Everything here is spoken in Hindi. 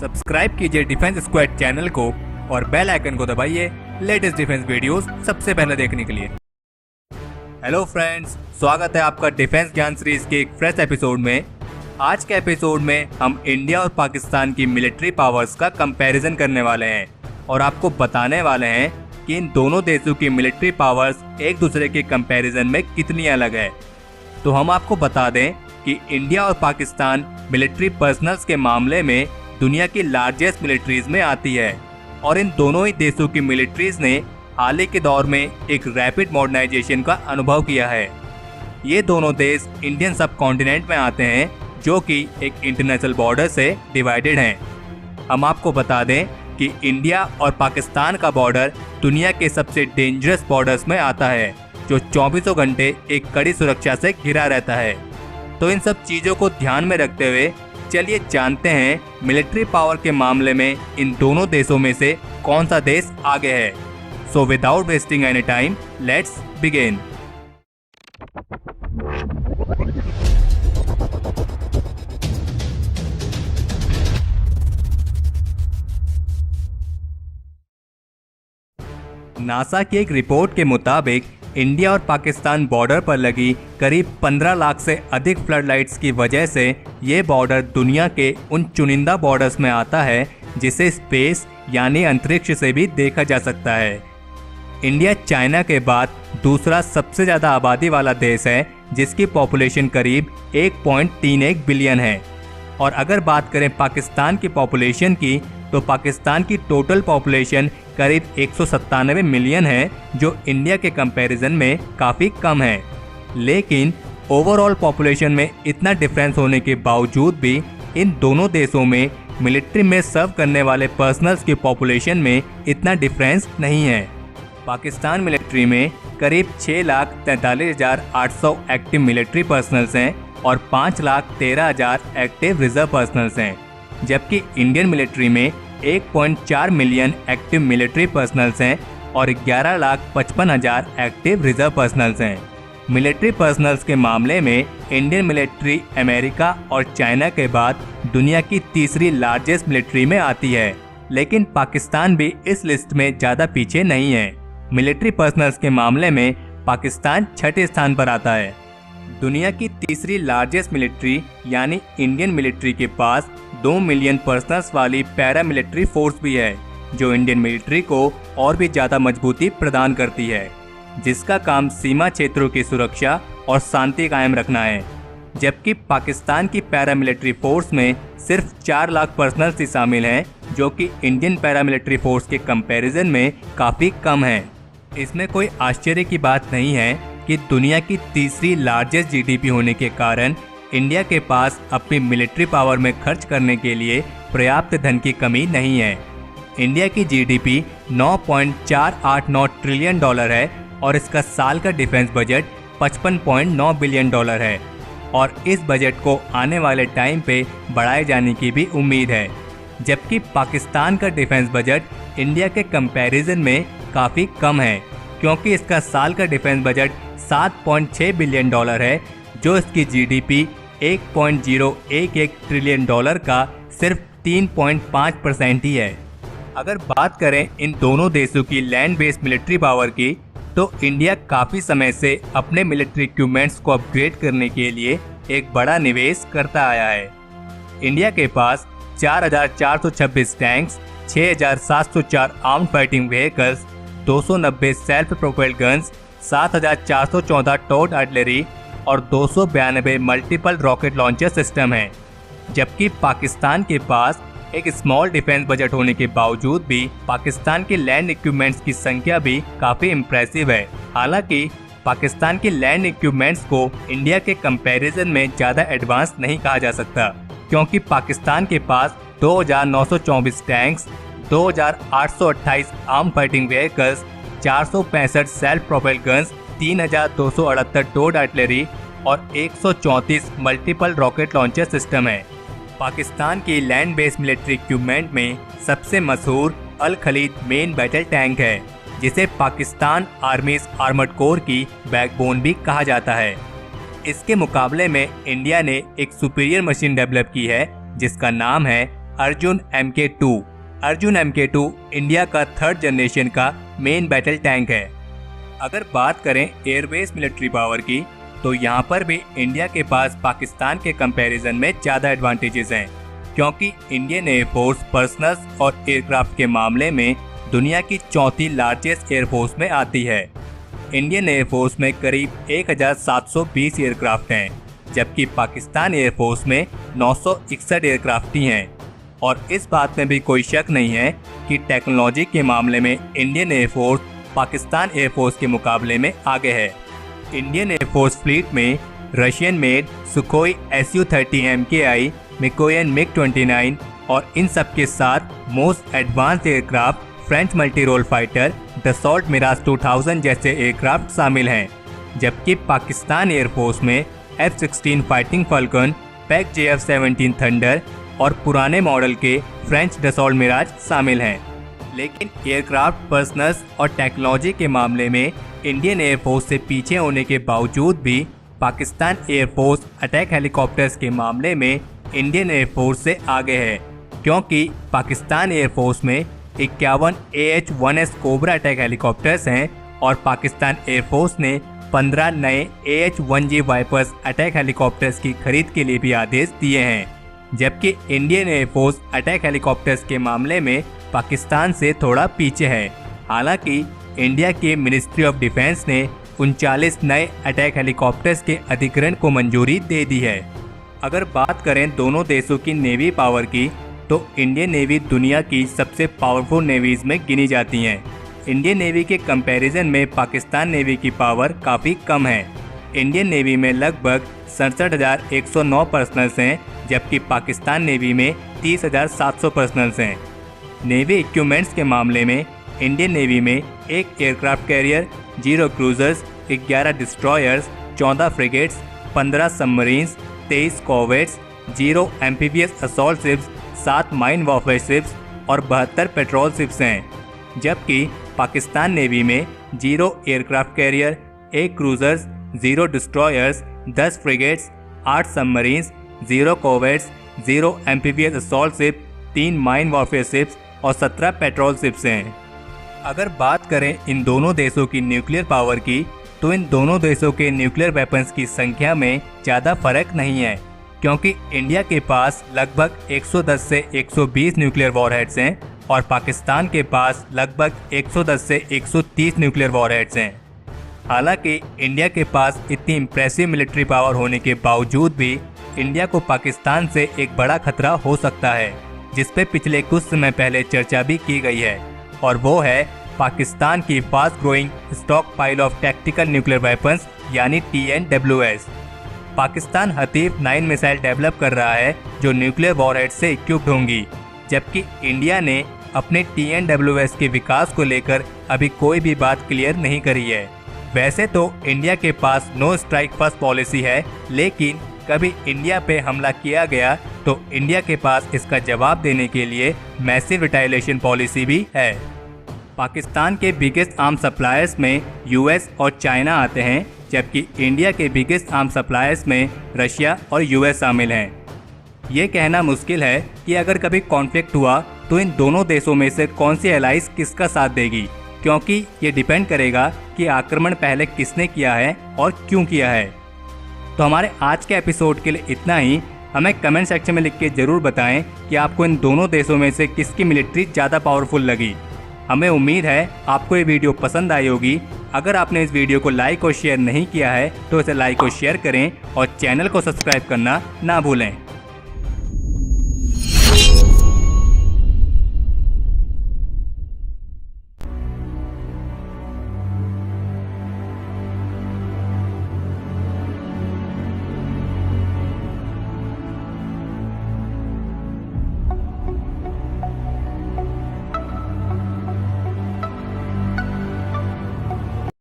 सब्सक्राइब कीजिए डिफेंस स्क्वाड चैनल को और बेल आइकन को दबाइए लेटेस्ट डिफेंस वीडियोस सबसे पहले देखने के लिए। हेलो फ्रेंड्स, स्वागत है आपका डिफेंस ज्ञान सीरीज के एक फ्रेश एपिसोड में। आज के एपिसोड में हम इंडिया और पाकिस्तान की मिलिट्री पावर्स का कंपैरिजन करने वाले हैं और आपको बताने वाले हैं कि इन दोनों देशों की मिलिट्री पावर्स एक दूसरे के कंपैरिजन में कितनी अलग है। तो हम आपको बता दें कि इंडिया और पाकिस्तान मिलिट्री पर्सनल्स के मामले में दुनिया की लार्जेस्ट मिलिट्रीज में आती है और इन दोनों ही देशों की मिलिट्रीज ने हाल ही के दौर में एक रैपिड मॉडर्नाइजेशन का अनुभव किया है। ये दोनों देश इंडियन सब कॉन्टिनेंट में आते हैं जो कि एक इंटरनेशनल बॉर्डर से डिवाइडेड हैं। हम आपको बता दें कि इंडिया और पाकिस्तान का बॉर्डर दुनिया के सबसे डेंजरस बॉर्डर्स में आता है जो 24 घंटे एक कड़ी सुरक्षा से घिरा रहता है। तो इन सब चीज़ों को ध्यान में रखते हुए चलिए जानते हैं मिलिट्री पावर के मामले में इन दोनों देशों में से कौन सा देश आगे है। So without wasting any time, let's begin. NASA की एक रिपोर्ट के मुताबिक इंडिया और पाकिस्तान बॉर्डर पर लगी करीब 15 लाख से अधिक फ्लड लाइट्स की वजह से ये बॉर्डर दुनिया के उन चुनिंदा बॉर्डर्स में आता है जिसे स्पेस यानी अंतरिक्ष से भी देखा जा सकता है। इंडिया चाइना के बाद दूसरा सबसे ज़्यादा आबादी वाला देश है जिसकी पॉपुलेशन करीब 1.31 बिलियन है। और अगर बात करें पाकिस्तान की पॉपुलेशन की तो पाकिस्तान की टोटल पॉपुलेशन करीब 197 मिलियन है जो इंडिया के कंपैरिजन में काफ़ी कम है। लेकिन ओवरऑल पॉपुलेशन में इतना डिफरेंस होने के बावजूद भी इन दोनों देशों में मिलिट्री में सर्व करने वाले पर्सनल्स की पॉपुलेशन में इतना डिफरेंस नहीं है। पाकिस्तान मिलिट्री में करीब 6,43,800 एक्टिव मिलिट्री पर्सनल्स हैं और 5,13,000 एक्टिव रिजर्व पर्सनल्स हैं, जबकि इंडियन मिलिट्री में 1.4 मिलियन एक्टिव मिलिट्री पर्सनल्स हैं और 11,55,000 एक्टिव रिजर्व पर्सनल्स हैं। मिलिट्री पर्सनल्स के मामले में इंडियन मिलिट्री अमेरिका और चाइना के बाद दुनिया की तीसरी लार्जेस्ट मिलिट्री में आती है, लेकिन पाकिस्तान भी इस लिस्ट में ज़्यादा पीछे नहीं है। मिलिट्री पर्सनल्स के मामले में पाकिस्तान छठे स्थान पर आता है। दुनिया की तीसरी लार्जेस्ट मिलिट्री यानी इंडियन मिलिट्री के पास 2 मिलियन पर्सनल्स वाली पैरा मिलिट्री फोर्स भी है जो इंडियन मिलिट्री को और भी ज़्यादा मजबूती प्रदान करती है, जिसका काम सीमा क्षेत्रों की सुरक्षा और शांति कायम रखना है। जबकि पाकिस्तान की पैरा मिलिट्री फोर्स में सिर्फ 4 लाख पर्सनल्स ही शामिल हैं जो कि इंडियन पैरा मिलिट्री फोर्स के कंपैरिजन में काफ़ी कम है। इसमें कोई आश्चर्य की बात नहीं है कि दुनिया की तीसरी लार्जेस्ट जीडीपी होने के कारण इंडिया के पास अपनी मिलिट्री पावर में खर्च करने के लिए पर्याप्त धन की कमी नहीं है। इंडिया की जीडीपी 9.489 ट्रिलियन डॉलर है और इसका साल का डिफेंस बजट 55.9 बिलियन डॉलर है और इस बजट को आने वाले टाइम पे बढ़ाए जाने की भी उम्मीद है। जबकि पाकिस्तान का डिफेंस बजट इंडिया के कंपैरिजन में काफ़ी कम है क्योंकि इसका साल का डिफेंस बजट 7.6 बिलियन डॉलर है जो इसकी जीडीपी 1.011 ट्रिलियन डॉलर का सिर्फ 3.5% ही है। अगर बात करें इन दोनों देशों की लैंड बेस्ड मिलिट्री पावर की तो इंडिया काफ़ी समय से अपने मिलिट्री इक्विपमेंट्स को अपग्रेड करने के लिए एक बड़ा निवेश करता आया है। इंडिया के पास 4,426 tanks, 6,704 arm fighting vehicles, 290 self propelled guns, 7,414 towed artillery और 292 मल्टीपल रॉकेट लॉन्चर सिस्टम हैं। जबकि पाकिस्तान के पास एक स्मॉल डिफेंस बजट होने के बावजूद भी पाकिस्तान के लैंड इक्विपमेंट्स की संख्या भी काफ़ी इम्प्रेसिव है। हालांकि पाकिस्तान के लैंड इक्विपमेंट्स को इंडिया के कंपैरिजन में ज़्यादा एडवांस नहीं कहा जा सकता क्योंकि पाकिस्तान के पास 2,924 tanks, 2,828 arm fighting vehicles, 465 self propelled guns, 3,278 towed artillery और 134 मल्टीपल रॉकेट लॉन्चर सिस्टम है। पाकिस्तान की लैंड बेस्ड मिलिट्री इक्विपमेंट में सबसे मशहूर अल खलीद मेन बैटल टैंक है जिसे पाकिस्तान आर्मीज आर्मर्ड कोर की बैकबोन भी कहा जाता है। इसके मुकाबले में इंडिया ने एक सुपीरियर मशीन डेवलप की है जिसका नाम है Arjun MK2। Arjun MK2 India का 3rd जनरेशन का मेन बैटल टैंक है। अगर बात करें एयरबेस मिलिट्री पावर की, तो यहाँ पर भी इंडिया के पास पाकिस्तान के कंपैरिजन में ज़्यादा एडवांटेजेस हैं, क्योंकि इंडियन एयरफोर्स पर्सनल्स और एयरक्राफ्ट के मामले में दुनिया की 4थी लार्जेस्ट एयरफोर्स में आती है। इंडियन एयरफोर्स में करीब 1720 एयरक्राफ्ट हैं, जबकि पाकिस्तान एयरफोर्स में 961 एयरक्राफ्ट ही हैं। और इस बात में भी कोई शक नहीं है कि टेक्नोलॉजी के मामले में इंडियन एयरफोर्स पाकिस्तान एयरफोर्स के मुकाबले में आगे है। इंडियन एयरफोर्स फ्लीट में Russian made Sukhoi Su-30 MKI, Mikoyan MiG-29 और इन सब के साथ most advanced aircraft French multi role fighter Dassault Mirage 2000 जैसे एयरक्राफ्ट शामिल हैं, जबकि पाकिस्तान एयरफोर्स में F-16 fighting falcon, pack JF-17 thunder और पुराने मॉडल के फ्रेंच दसॉल्ट मिराज शामिल हैं। लेकिन एयरक्राफ्ट पर्सनल्स और टेक्नोलॉजी के मामले में इंडियन एयरफोर्स से पीछे होने के बावजूद भी पाकिस्तान एयरफोर्स अटैक हेलीकॉप्टर्स के मामले में इंडियन एयरफोर्स से आगे है, क्योंकि पाकिस्तान एयरफोर्स में 51 AH-1S कोबरा अटैक हेलीकॉप्टर्स हैं और पाकिस्तान एयरफोर्स ने 15 नए AH-1G वाइपर्स अटैक हेलीकॉप्टर्स की खरीद के लिए भी आदेश दिए हैं, जबकि इंडियन एयरफोर्स अटैक हेलीकॉप्टर्स के मामले में पाकिस्तान से थोड़ा पीछे है। हालांकि इंडिया के मिनिस्ट्री ऑफ डिफेंस ने 39 नए अटैक हेलीकॉप्टर्स के अधिग्रहण को मंजूरी दे दी है। अगर बात करें दोनों देशों की नेवी पावर की, तो इंडियन नेवी दुनिया की सबसे पावरफुल नेवीज में गिनी जाती हैं। इंडियन नेवी के कंपैरिजन में पाकिस्तान नेवी की पावर काफ़ी कम है। इंडियन नेवी में लगभग 67,109 पर्सनल्स हैं, जबकि पाकिस्तान नेवी में 30,700 पर्सनल्स हैं। नेवी इक्विपमेंट्स के मामले में इंडियन नेवी में 1 aircraft carrier, 0 cruisers, 11 destroyers, 14 frigates, 15 submarines, 23 corvettes, 0 amphibious assault ships, 7 mine warfare ships और 72 पेट्रोल शिप्स हैं, जबकि पाकिस्तान नेवी में 0 aircraft carrier, 1 cruisers, 0 destroyers, 10 frigates, 8 submarines, 0 corvettes, 0 amphibious assault ship, 3 mine warfare ships और 17 पेट्रोल शिप्स हैं। अगर बात करें इन दोनों देशों की न्यूक्लियर पावर की, तो इन दोनों देशों के न्यूक्लियर वेपन्स की संख्या में ज़्यादा फर्क नहीं है, क्योंकि इंडिया के पास लगभग 110 से 120 न्यूक्लियर वॉरहेड्स हैं और पाकिस्तान के पास लगभग 110 से 130 न्यूक्लियर वॉरहेड्स हैं। हालांकि इंडिया के पास इतनी इम्प्रेसिव मिलिट्री पावर होने के बावजूद भी इंडिया को पाकिस्तान से एक बड़ा खतरा हो सकता है, जिस पे पिछले कुछ समय पहले चर्चा भी की गई है, और वो है पाकिस्तान की fast growing stock pile of tactical nuclear weapons यानी TNWS। पाकिस्तान हतीफ 9 मिसाइल डेवलप कर रहा है जो न्यूक्लियर वॉरहेड से इक्विप्ड होंगी, जबकि इंडिया ने अपने TNWS के विकास को लेकर अभी कोई भी बात क्लियर नहीं करी है। वैसे तो इंडिया के पास नो स्ट्राइक फर्स्ट पॉलिसी है, लेकिन कभी इंडिया पे हमला किया गया तो इंडिया के पास इसका जवाब देने के लिए मैसिव रिटालिएशन पॉलिसी भी है। पाकिस्तान के बिगेस्ट आर्म सप्लायर्स में US और चाइना आते हैं, जबकि इंडिया के बिगेस्ट आर्म सप्लायर्स में रशिया और US शामिल हैं। ये कहना मुश्किल है कि अगर कभी कॉन्फ्लिक्ट हुआ तो इन दोनों देशों में से कौन सी एलाइज किसका साथ देगी, क्योंकि ये डिपेंड करेगा कि आक्रमण पहले किसने किया है और क्यों किया है। तो हमारे आज के एपिसोड के लिए इतना ही। हमें कमेंट सेक्शन में लिख के ज़रूर बताएं कि आपको इन दोनों देशों में से किसकी मिलिट्री ज़्यादा पावरफुल लगी। हमें उम्मीद है आपको ये वीडियो पसंद आई होगी। अगर आपने इस वीडियो को लाइक और शेयर नहीं किया है तो इसे लाइक और शेयर करें और चैनल को सब्सक्राइब करना ना भूलें।